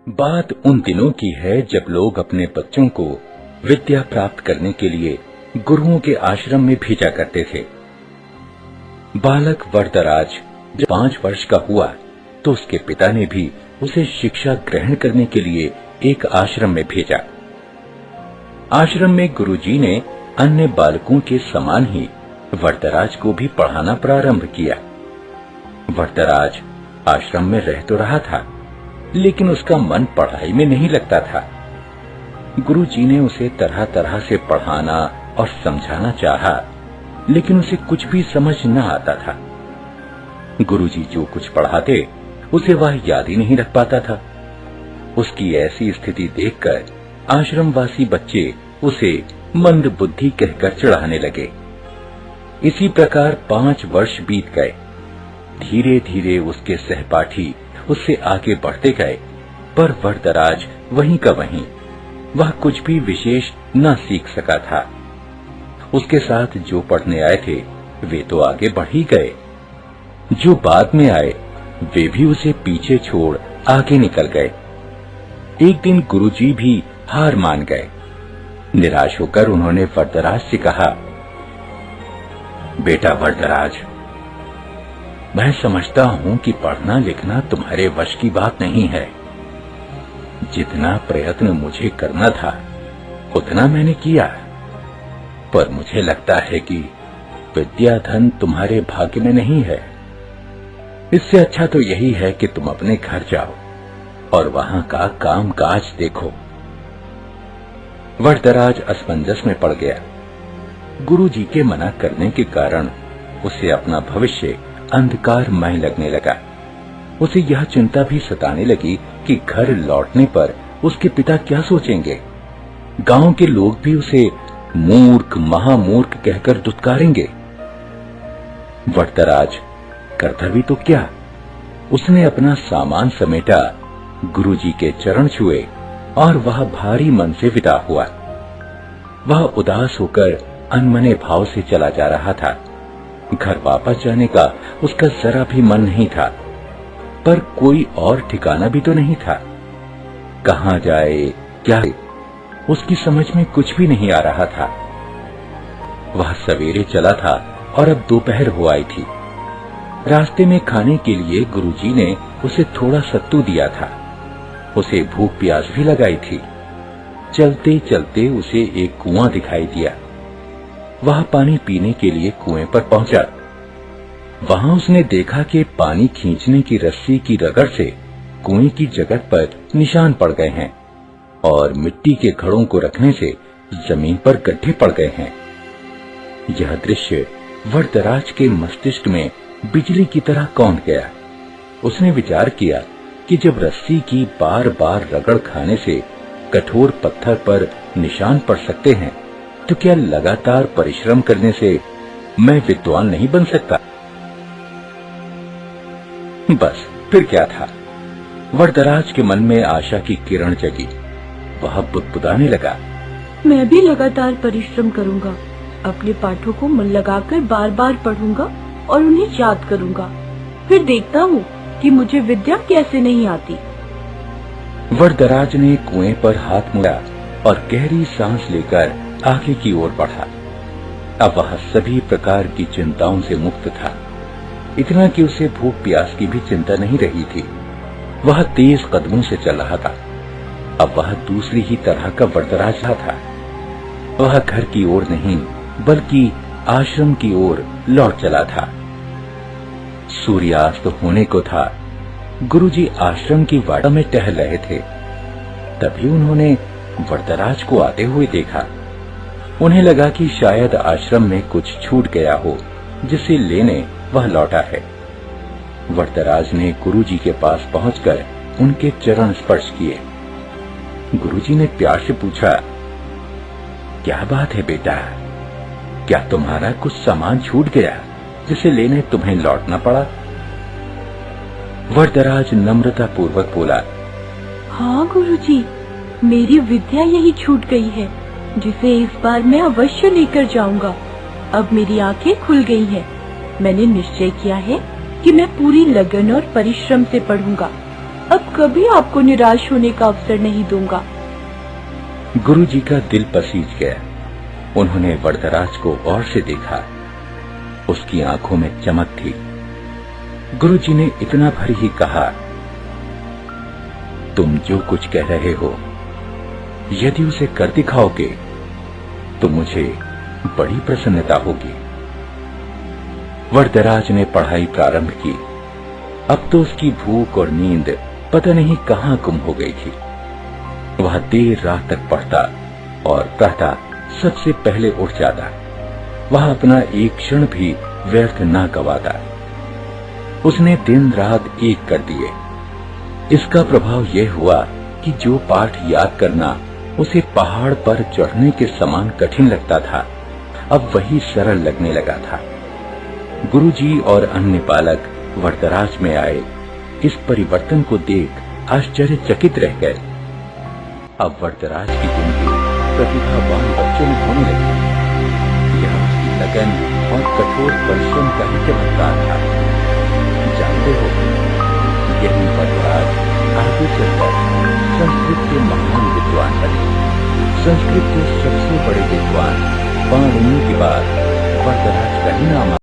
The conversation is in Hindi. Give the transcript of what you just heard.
बात उन दिनों की है जब लोग अपने बच्चों को विद्या प्राप्त करने के लिए गुरुओं के आश्रम में भेजा करते थे। बालक वरदराज जब 5 वर्ष का हुआ तो उसके पिता ने भी उसे शिक्षा ग्रहण करने के लिए एक आश्रम में भेजा। आश्रम में गुरुजी ने अन्य बालकों के समान ही वरदराज को भी पढ़ाना प्रारंभ किया। वरदराज आश्रम में रह तो रहा था, लेकिन उसका मन पढ़ाई में नहीं लगता था। गुरुजी ने उसे तरह तरह से पढ़ाना और समझाना चाहा, लेकिन उसे कुछ भी समझ न आता था। गुरुजी जो कुछ पढ़ाते उसे वह याद ही नहीं रख पाता था। उसकी ऐसी स्थिति देखकर आश्रमवासी बच्चे उसे मंद बुद्धि कहकर चिढ़ाने लगे। इसी प्रकार 5 वर्ष बीत गए। धीरे धीरे उसके सहपाठी उससे आगे बढ़ते गए, पर वरदराज वहीं का वहीं, वह कुछ भी विशेष न सीख सका था। उसके साथ जो पढ़ने आए थे वे तो आगे बढ़ ही गए, जो बाद में आए वे भी उसे पीछे छोड़ आगे निकल गए। एक दिन गुरुजी भी हार मान गए। निराश होकर उन्होंने वरदराज से कहा, बेटा वरदराज, मैं समझता हूं कि पढ़ना लिखना तुम्हारे वश की बात नहीं है। जितना प्रयत्न मुझे करना था उतना मैंने किया, पर मुझे लगता है कि विद्या धन तुम्हारे भाग्य में नहीं है। इससे अच्छा तो यही है कि तुम अपने घर जाओ और वहां का काम काज देखो। वरदराज असमंजस में पड़ गया। गुरुजी के मना करने के कारण उसे अपना भविष्य अंधकारमय लगने लगा। उसे यह चिंता भी सताने लगी कि घर लौटने पर उसके पिता क्या सोचेंगे। गांव के लोग भी उसे मूर्ख महामूर्ख कहकर दुत्कारेंगे। वरदराज करता भी तो क्या, उसने अपना सामान समेटा, गुरुजी के चरण छुए और वह भारी मन से विदा हुआ। वह उदास होकर अनमने भाव से चला जा रहा था। घर वापस जाने का उसका जरा भी मन नहीं था, पर कोई और ठिकाना भी तो नहीं था। कहां जाए क्या, उसकी समझ में कुछ भी नहीं आ रहा था। वह सवेरे चला था और अब दोपहर हो आई थी। रास्ते में खाने के लिए गुरुजी ने उसे थोड़ा सत्तू दिया था। उसे भूख प्यास भी लगाई थी। चलते चलते उसे एक कुआं दिखाई दिया। वह पानी पीने के लिए कुएं पर पहुंचा। वहां उसने देखा कि पानी खींचने की रस्सी की रगड़ से कुएं की जगह पर निशान पड़ गए हैं और मिट्टी के घड़ों को रखने से जमीन पर गड्ढे पड़ गए हैं। यह दृश्य वरदराज के मस्तिष्क में बिजली की तरह कौंध गया। उसने विचार किया कि जब रस्सी की बार बार रगड़ खाने से कठोर पत्थर पर निशान पड़ सकते हैं, तो क्या लगातार परिश्रम करने से मैं विद्वान नहीं बन सकता? बस फिर क्या था। वरदराज के मन में आशा की किरण जगी। वह बुदबुदाने लगा, मैं भी लगातार परिश्रम करूंगा, अपने पाठों को मन लगाकर बार बार पढ़ूंगा और उन्हें याद करूंगा। फिर देखता हूँ कि मुझे विद्या कैसे नहीं आती। वरदराज ने कुएं पर हाथ मुड़ा और गहरी सांस लेकर आगे की ओर बढ़ा। अब वह सभी प्रकार की चिंताओं से मुक्त था, इतना कि उसे भूख प्यास की भी चिंता नहीं रही थी। वह तेज कदमों से चल रहा था। अब वह दूसरी ही तरह का वरदराज था। वह घर की ओर नहीं बल्कि आश्रम की ओर लौट चला था। सूर्यास्त होने को था। गुरुजी आश्रम की वाड़ा में टहल रहे थे। तभी उन्होंने वरदराज को आते हुए देखा। उन्हें लगा कि शायद आश्रम में कुछ छूट गया हो, जिसे लेने वह लौटा है। वरदराज ने गुरुजी के पास पहुंचकर उनके चरण स्पर्श किए। गुरुजी ने प्यार से पूछा, क्या बात है बेटा, क्या तुम्हारा कुछ सामान छूट गया जिसे लेने तुम्हें लौटना पड़ा? वरदराज नम्रता पूर्वक बोला, हाँ गुरुजी, मेरी विद्या यही छूट गई है, जिसे इस बार मैं अवश्य लेकर जाऊंगा। अब मेरी आंखें खुल गई हैं। मैंने निश्चय किया है कि मैं पूरी लगन और परिश्रम से पढ़ूंगा। अब कभी आपको निराश होने का अवसर नहीं दूंगा। गुरुजी का दिल पसीज गया। उन्होंने वरदराज को गौर से देखा। उसकी आंखों में चमक थी। गुरुजी ने इतना भर ही कहा, तुम जो कुछ कह रहे हो, यदि उसे कर दिखाओगे तो मुझे बड़ी प्रसन्नता होगी। वरदराज ने पढ़ाई प्रारंभ की। अब तो उसकी भूख और नींद पता नहीं कहां गुम हो गई थी। वह देर रात तक पढ़ता और प्रातः सबसे पहले उठ जाता। वह अपना एक क्षण भी व्यर्थ न गवाता। उसने दिन रात एक कर दिए। इसका प्रभाव यह हुआ कि जो पाठ याद करना उसे पहाड़ पर चढ़ने के समान कठिन लगता था, अब वही सरल लगने लगा था। गुरुजी और अन्य बालक वरदराज में आए। इस परिवर्तन को देख आश्चर्यचकित रह गए। अब वरदराज की जिंदगी प्रतिभावान बच्चों में होने लगी। यह उसकी लगन और कठोर परिश्रम का ही चमत्कार था। जानते हो, यही वरदराज आगे चलकर संस्कृत के महान विद्वान बने। संस्कृत के सबसे बड़े विद्वान पाणिनि के बाद वरदराज का ही नाम